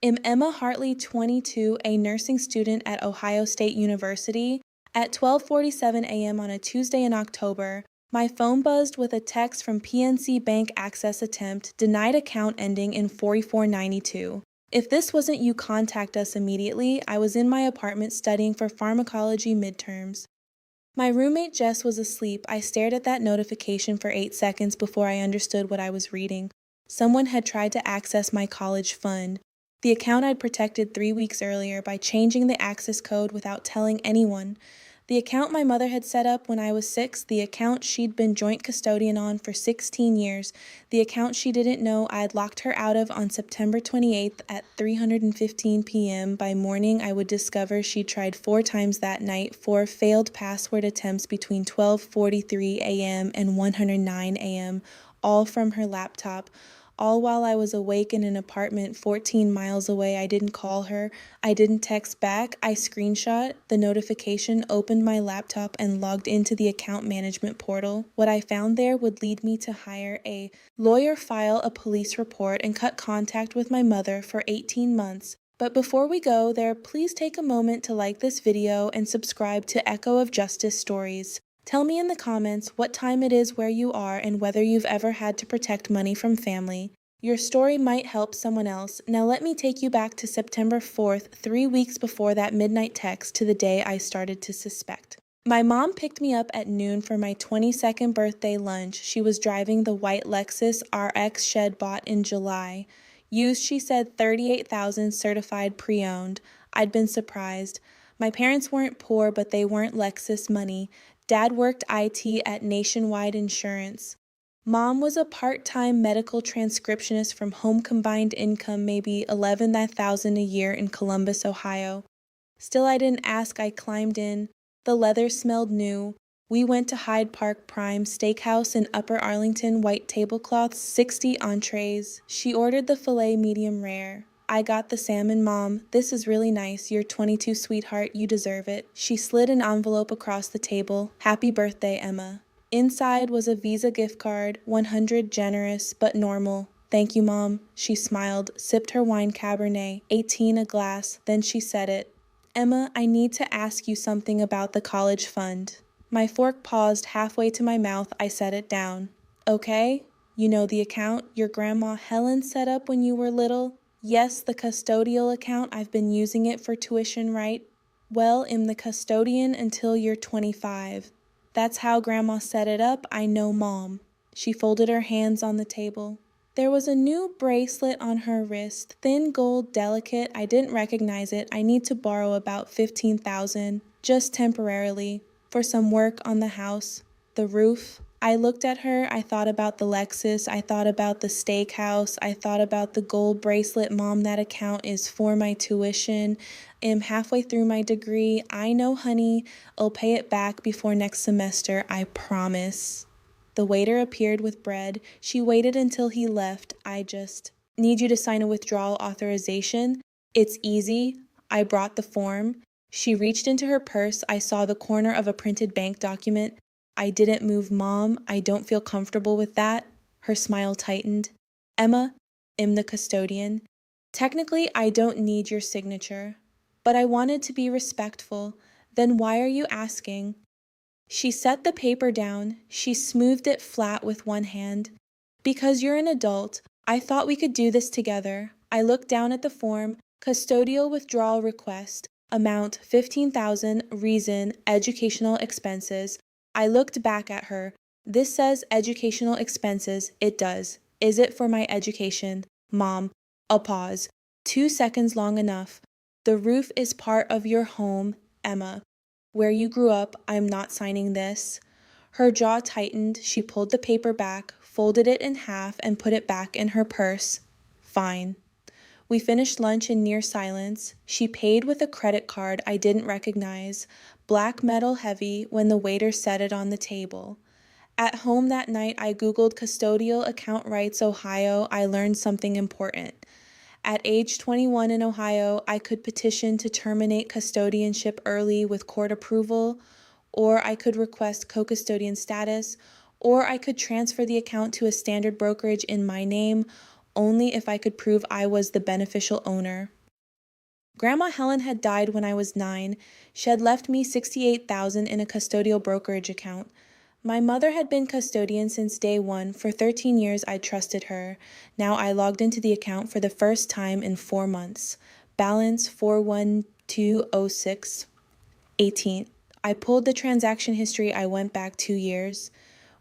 Am Emma Hartley, 22, a nursing student at Ohio State University? At 12:47 a.m. on a Tuesday in October, my phone buzzed with a text from PNC Bank access attempt, denied account ending in 4492. If this wasn't you, contact us immediately. I was in my apartment studying for pharmacology midterms. My roommate Jess was asleep. I stared at that notification for 8 seconds before I understood what I was reading. Someone had tried to access my college fund, the account I'd protected 3 weeks earlier, by changing the access code without telling anyone. The account my mother had set up when I was 6, the account she'd been joint custodian on for 16 years, the account she didn't know I'd locked her out of on September 28th at 3:15 p.m. By morning, I would discover she'd tried 4 times that night, 4 failed password attempts between 12:43 a.m. and 109 a.m., all from her laptop. All while I was awake in an apartment 14 miles away. I didn't call her. I didn't text back. I screenshot the notification, opened my laptop, and logged into the account management portal. What I found there would lead me to hire a lawyer, file a police report, and cut contact with my mother for 18 months. But before we go there, please take a moment to like this video and subscribe to Echo of Justice Stories. Tell me in the comments what time it is where you are and whether you've ever had to protect money from family. Your story might help someone else. Now let me take you back to September 4th, 3 weeks before that midnight text, to the day I started to suspect. My mom picked me up at noon for my 22nd birthday lunch. She was driving the white Lexus RX shed bought in July. Used, she said, $38,000, certified pre-owned. I'd been surprised. My parents weren't poor, but they weren't Lexus money. Dad worked IT at Nationwide Insurance. Mom was a part-time medical transcriptionist from home, combined income maybe $11,000 a year in Columbus, Ohio. Still, I didn't ask. I climbed in. The leather smelled new. We went to Hyde Park Prime Steakhouse in Upper Arlington, white tablecloths, 60 entrees. She ordered the filet medium rare. I got the salmon. Mom, this is really nice. You're 22, sweetheart. You deserve it. She slid an envelope across the table. Happy birthday, Emma. Inside was a Visa gift card, 100, generous but normal. Thank you, Mom. She smiled, sipped her wine Cabernet, 18 a glass, then she said it. Emma, I need to ask you something about the college fund. My fork paused halfway to my mouth. I set it down. Okay? You know the account your grandma Helen set up when you were little? Yes, the custodial account. I've been using it for tuition, right? Well, I'm the custodian until you're 25. That's how Grandma set it up. I know, Mom. She folded her hands on the table. There was a new bracelet on her wrist, thin gold, delicate. I didn't recognize it. I need to borrow about $15,000, just temporarily, for some work on the house, the roof. I looked at her. I thought about the Lexus. I thought about the steakhouse. I thought about the gold bracelet. Mom, that account is for my tuition. I'm halfway through my degree. I know, honey. I'll pay it back before next semester. I promise. The waiter appeared with bread. She waited until he left. I just need you to sign a withdrawal authorization. It's easy. I brought the form. She reached into her purse. I saw the corner of a printed bank document. I didn't move, Mom. I don't feel comfortable with that. Her smile tightened. Emma, I'm the custodian. Technically, I don't need your signature, but I wanted to be respectful. Then why are you asking? She set the paper down. She smoothed it flat with one hand. Because you're an adult, I thought we could do this together. I looked down at the form. Custodial withdrawal request. Amount $15,000. Reason educational expenses. I looked back at her. This says educational expenses. It does. Is it for my education? Mom. A pause. 2 seconds long enough. The roof is part of your home, Emma. Where you grew up. I'm not signing this. Her jaw tightened. She pulled the paper back, folded it in half, and put it back in her purse. Fine. We finished lunch in near silence. She paid with a credit card I didn't recognize, black metal heavy, when the waiter set it on the table. At home that night, I Googled custodial account rights Ohio. I learned something important. At age 21 in Ohio, I could petition to terminate custodianship early with court approval, or I could request co-custodian status, or I could transfer the account to a standard brokerage in my name, only if I could prove I was the beneficial owner. Grandma Helen had died when I was 9. She had left me $68,000 in a custodial brokerage account. My mother had been custodian since day one. For 13 years, I trusted her. Now I logged into the account for the first time in 4 months. Balance 41206. 18th. I pulled the transaction history. I went back 2 years.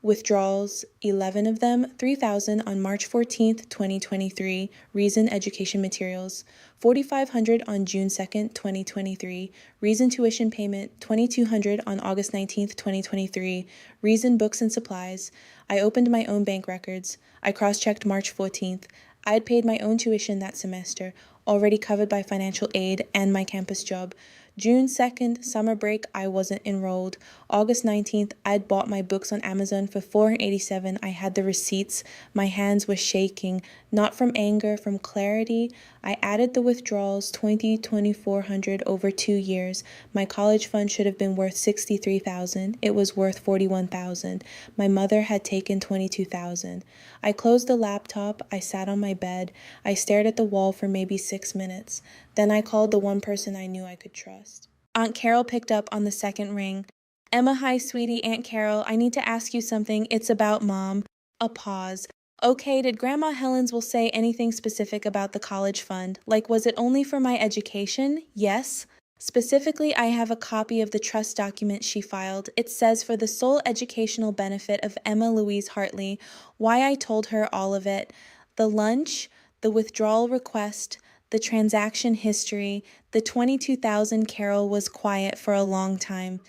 Withdrawals, 11 of them, $3,000 on March 14th, 2023. Reason education materials. $4,500 on June 2nd, 2023. Reason tuition payment, $2,200 on August 19th, 2023. Reason books and supplies. I opened my own bank records. I cross-checked March 14th. I had paid my own tuition that semester, already covered by financial aid and my campus job. June 2nd, summer break, I wasn't enrolled. August 19th, I'd bought my books on Amazon for $487. I had the receipts. My hands were shaking, not from anger, from clarity. I added the withdrawals, $2,400 over 2 years. My college fund should have been worth $63,000. It was worth $41,000. My mother had taken $22,000. I closed the laptop. I sat on my bed. I stared at the wall for maybe 6 minutes. Then I called the one person I knew I could trust. Aunt Carol picked up on the second ring. Emma, hi, sweetie. Aunt Carol, I need to ask you something. It's about Mom. A pause. Okay, did Grandma Helen's will say anything specific about the college fund? Like, was it only for my education? Yes. Specifically, I have a copy of the trust document she filed. It says for the sole educational benefit of Emma Louise Hartley, why I told her all of it, the lunch, the withdrawal request, the transaction history, the $22,000. Carol was quiet for a long time.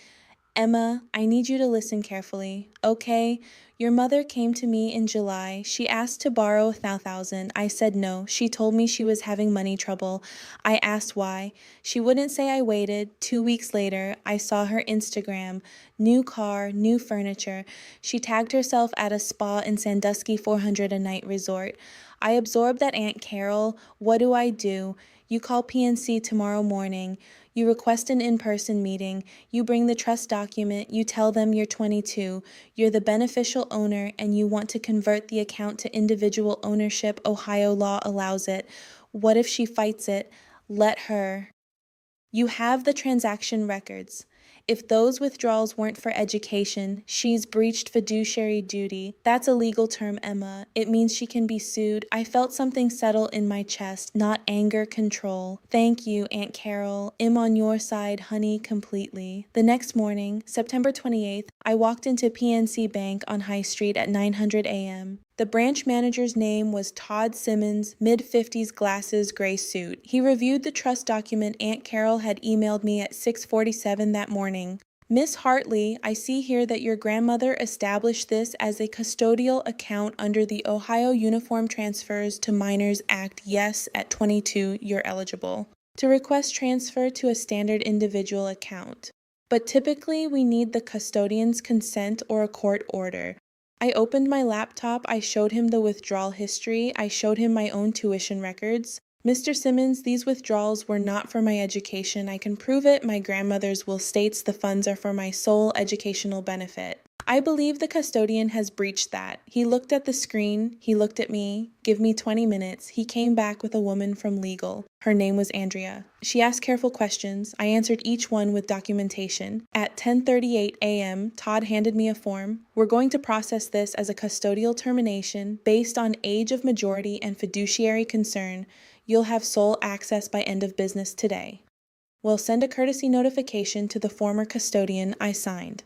Emma, I need you to listen carefully. Okay, your mother came to me in July. She asked to borrow $1,000. I said no. She told me she was having money trouble. I asked why. She wouldn't say. I waited. 2 weeks later, I saw her Instagram. New car, new furniture. She tagged herself at a spa in Sandusky, $400 a night resort. I absorbed that. Aunt Carol, what do? You call PNC tomorrow morning. You request an in-person meeting. You bring the trust document. You tell them you're 22. You're the beneficial owner and you want to convert the account to individual ownership. Ohio law allows it. What if she fights it? Let her. You have the transaction records. If those withdrawals weren't for education, she's breached fiduciary duty. That's a legal term, Emma. It means she can be sued. I felt something settle in my chest, not anger, control. Thank you, Aunt Carol. I'm on your side, honey, completely. The next morning, September 28th, I walked into PNC Bank on High Street at 900 a.m. The branch manager's name was Todd Simmons, mid-50s, glasses, gray suit. He reviewed the trust document Aunt Carol had emailed me at 6:47 that morning. Miss Hartley, I see here that your grandmother established this as a custodial account under the Ohio Uniform Transfers to Minors Act. Yes, at 22, you're eligible to request transfer to a standard individual account. But typically, we need the custodian's consent or a court order. I opened my laptop, I showed him the withdrawal history, I showed him my own tuition records. Mr. Simmons, these withdrawals were not for my education. I can prove it. My grandmother's will states the funds are for my sole educational benefit. I believe the custodian has breached that. He looked at the screen, he looked at me, give me 20 minutes. He came back with a woman from legal. Her name was Andrea. She asked careful questions. I answered each one with documentation. At 10:38 a.m., Todd handed me a form. We're going to process this as a custodial termination based on age of majority and fiduciary concern. You'll have sole access by end of business today. We'll send a courtesy notification to the former custodian. I signed.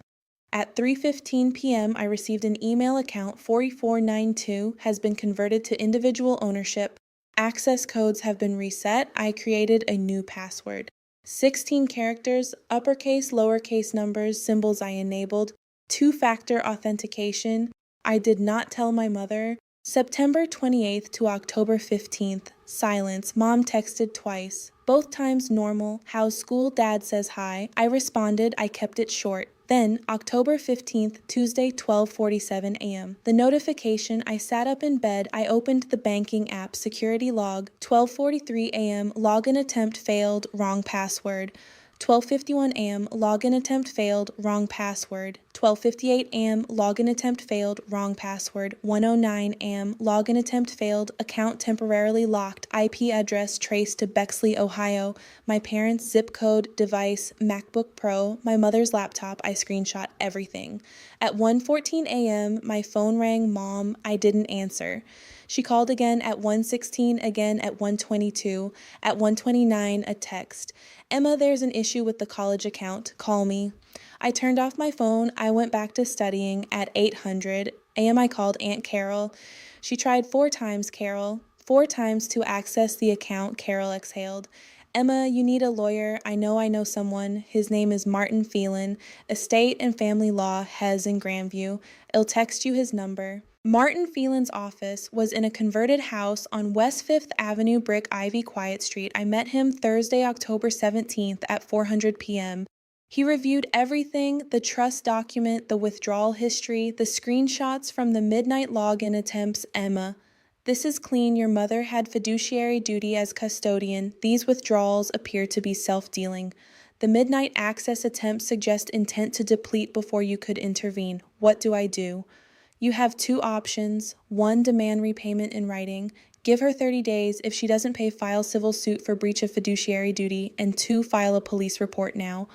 At 3:15 p.m., I received an email account 4492 has been converted to individual ownership. Access codes have been reset. I created a new password. 16 characters, uppercase, lowercase numbers, symbols I enabled. 2-factor authentication. I did not tell my mother. September 28th to October 15th. Silence. Mom texted twice. Both times normal. How's school? Dad says hi. I responded. I kept it short. Then, October 15th, Tuesday, 12:47 a.m. The notification, I sat up in bed, I opened the banking app, security log, 12:43 a.m., login attempt failed, wrong password. 12:51 a.m., login attempt failed, wrong password. 12:58 a.m., login attempt failed, wrong password. 1:09 a.m., login attempt failed, account temporarily locked, IP address traced to Bexley, Ohio. My parents' zip code, device, MacBook Pro, my mother's laptop. I screenshot everything. At 1:14 a.m., my phone rang, Mom. I didn't answer. She called again at 1:16, again at 1:22. At 1:29, a text. Emma, there's an issue with the college account. Call me. I turned off my phone. I went back to studying. At 800 a.m., I called Aunt Carol. She tried 4 times, Carol. 4 times to access the account, Carol exhaled. Emma, you need a lawyer. I know someone. His name is Martin Phelan, estate and family law, Hez in Grandview. I'll text you his number. Martin Phelan's office was in a converted house on West 5th Avenue, Brick Ivy, Quiet Street. I met him Thursday, October 17th at 4:00 p.m. He reviewed everything, the trust document, the withdrawal history, the screenshots from the midnight login attempts. Emma, this is clean. Your mother had fiduciary duty as custodian. These withdrawals appear to be self-dealing. The midnight access attempts suggest intent to deplete before you could intervene. What do I do? You have 2 options. 1, demand repayment in writing. Give her 30 days. If she doesn't pay, file civil suit for breach of fiduciary duty. And 2, file a police report now.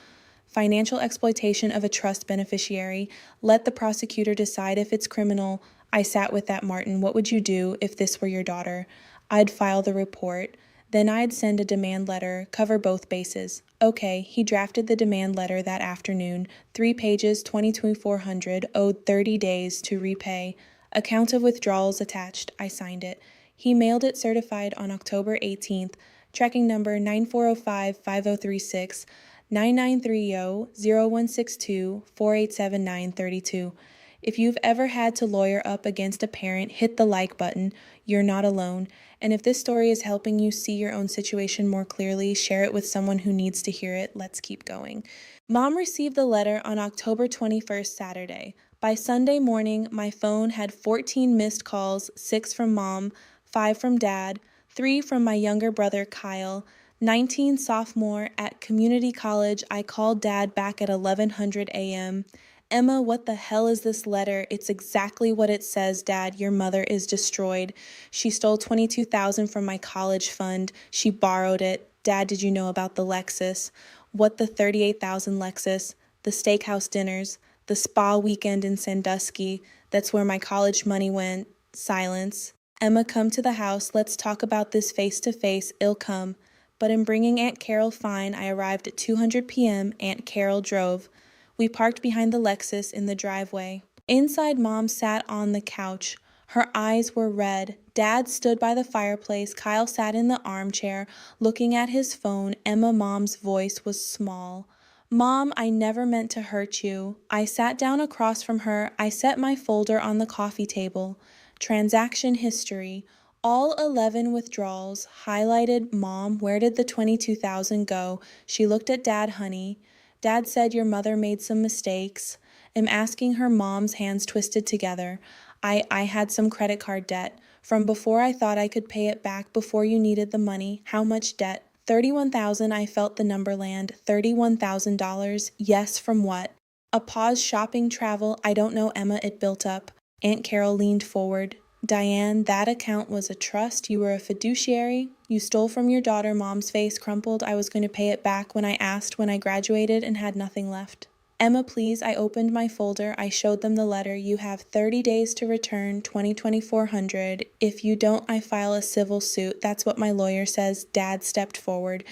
Financial exploitation of a trust beneficiary. Let the prosecutor decide if it's criminal. I sat with that, Martin. What would you do if this were your daughter? I'd file the report. Then I'd send a demand letter, cover both bases. Okay, he drafted the demand letter that afternoon. 3 pages, 22,400, owed 30 days to repay. Account of withdrawals attached. I signed it. He mailed it certified on October 18th. Tracking number 9405-5036, 9930-0162-487932. If you've ever had to lawyer up against a parent, hit the like button. You're not alone. And if this story is helping you see your own situation more clearly, share it with someone who needs to hear it. Let's keep going. Mom received the letter on October 21st, Saturday. By Sunday morning, my phone had 14 missed calls, 6 from Mom, 5 from Dad, 3 from my younger brother, Kyle, 19 sophomore at community college. I called Dad back at 1100 a.m. Emma, what the hell is this letter? It's exactly what it says, Dad. Your mother is destroyed. She stole $22,000 from my college fund. She borrowed it. Dad, did you know about the Lexus? What the $38,000 Lexus? The steakhouse dinners, the spa weekend in Sandusky. That's where my college money went. Silence. Emma, come to the house. Let's talk about this face to face. I'll come. But in bringing Aunt Carol fine, I arrived at 2:00 p.m. Aunt Carol drove. We parked behind the Lexus in the driveway. Inside, Mom sat on the couch. Her eyes were red. Dad stood by the fireplace. Kyle sat in the armchair, looking at his phone. Emma, Mom's voice was small. Mom, I never meant to hurt you. I sat down across from her. I set my folder on the coffee table. Transaction history. All 11 withdrawals. Highlighted. Mom, where did the $22,000 go? She looked at Dad, honey. Dad said your mother made some mistakes. I'm asking her. Mom's hands twisted together. I had some credit card debt. From before I thought I could pay it back, before you needed the money. How much debt? $31,000. I felt the number land. $31,000. Yes, from what? A pause. Shopping, travel. I don't know, Emma. It built up. Aunt Carol leaned forward. Diane, that account was a trust. You were a fiduciary. You stole from your daughter. Mom's face crumpled. I was going to pay it back when I asked when I graduated and had nothing left. Emma, please. I opened my folder. I showed them the letter. You have 30 days to return, $20,400. If you don't, I file a civil suit. That's what my lawyer says. Dad stepped forward.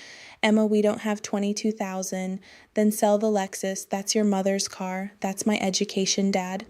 Emma, we don't have $22,000. Then sell the Lexus. That's your mother's car. That's my education, Dad.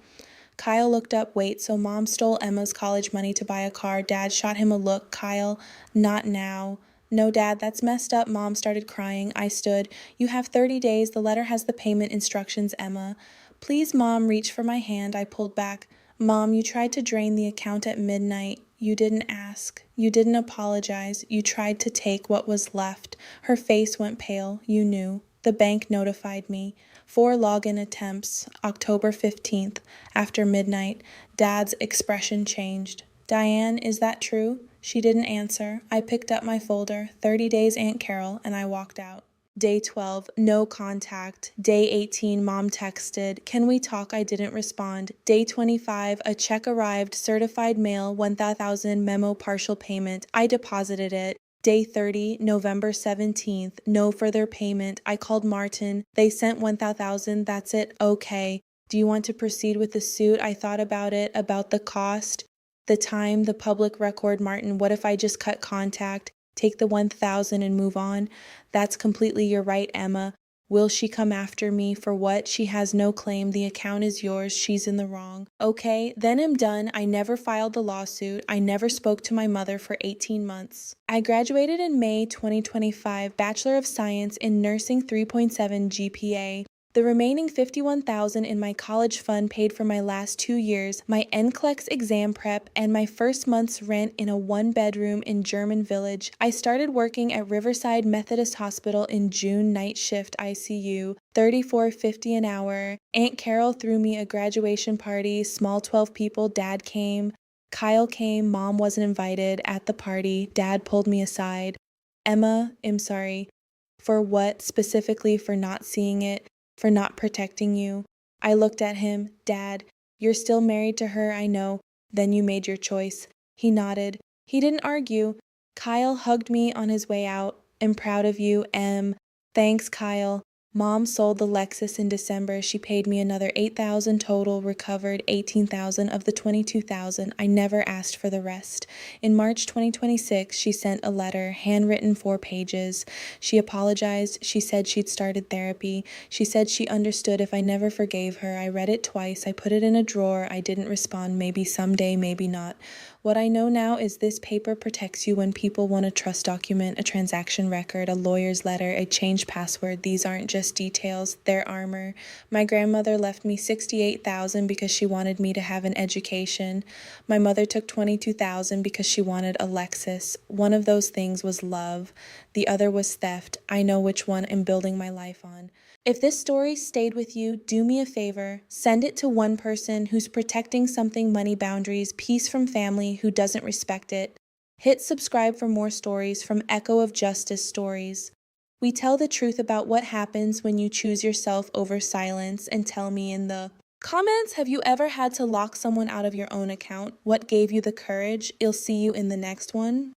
Kyle looked up. Wait, so Mom stole Emma's college money to buy a car. Dad shot him a look. Kyle, not now. No, Dad, that's messed up. Mom started crying. I stood. You have 30 days. The letter has the payment instructions, Emma. Please, Mom, reach for my hand. I pulled back. Mom, you tried to drain the account at midnight. You didn't ask. You didn't apologize. You tried to take what was left. Her face went pale. You knew. The bank notified me. 4 login attempts, October 15th, after midnight. Dad's expression changed. Diane, is that true? She didn't answer. I picked up my folder, 30 days Aunt Carol, and I walked out. Day 12, no contact. Day 18, mom texted, "Can we talk?" I didn't respond. Day 25, a check arrived, certified mail, 1,000 memo partial payment. I deposited it. Day 30, November 17th, no further payment. I called Martin. They sent 1,000. That's it. Okay. Do you want to proceed with the suit? I thought about it, about the cost, the time, the public record. Martin, what if I just cut contact? Take the 1,000 and move on? That's completely your right, Emma. Will she come after me? For what? She has no claim. The account is yours. She's in the wrong. Okay, then I'm done. I never filed the lawsuit. I never spoke to my mother for 18 months. I graduated in May 2025, Bachelor of Science in Nursing 3.7 GPA. The remaining $51,000 in my college fund paid for my last 2 years, my NCLEX exam prep, and my first month's rent in a 1-bedroom in German Village. I started working at Riverside Methodist Hospital in June, night shift ICU, $34.50 an hour. Aunt Carol threw me a graduation party, small 12 people, Dad came. Kyle came, Mom wasn't invited. At the party, Dad pulled me aside. "Emma, I'm sorry." "For what? Specifically for not seeing it? For not protecting you?" I looked at him. "Dad, you're still married to her, I know. Then you made your choice." He nodded. He didn't argue. Kyle hugged me on his way out. "I'm proud of you, Em." "Thanks, Kyle." Mom sold the Lexus in December. She paid me another $8,000 total, recovered $18,000 of the $22,000. I never asked for the rest. In March 2026, she sent a letter, handwritten 4 pages. She apologized. She said she'd started therapy. She said she understood if I never forgave her. I read it twice. I put it in a drawer. I didn't respond. Maybe someday, maybe not. What I know now is this paper protects you when people want a trust document, a transaction record, a lawyer's letter, a changed password. These aren't just details, they're armor. My grandmother left me $68,000 because she wanted me to have an education. My mother took $22,000 because she wanted a Lexus. One of those things was love. The other was theft. I know which one I'm building my life on. If this story stayed with you, do me a favor. Send it to one person who's protecting something money boundaries, peace from family who doesn't respect it. Hit subscribe for more stories from Echo of Justice Stories. We tell the truth about what happens when you choose yourself over silence, and tell me in the comments, have you ever had to lock someone out of your own account? What gave you the courage? I'll see you in the next one.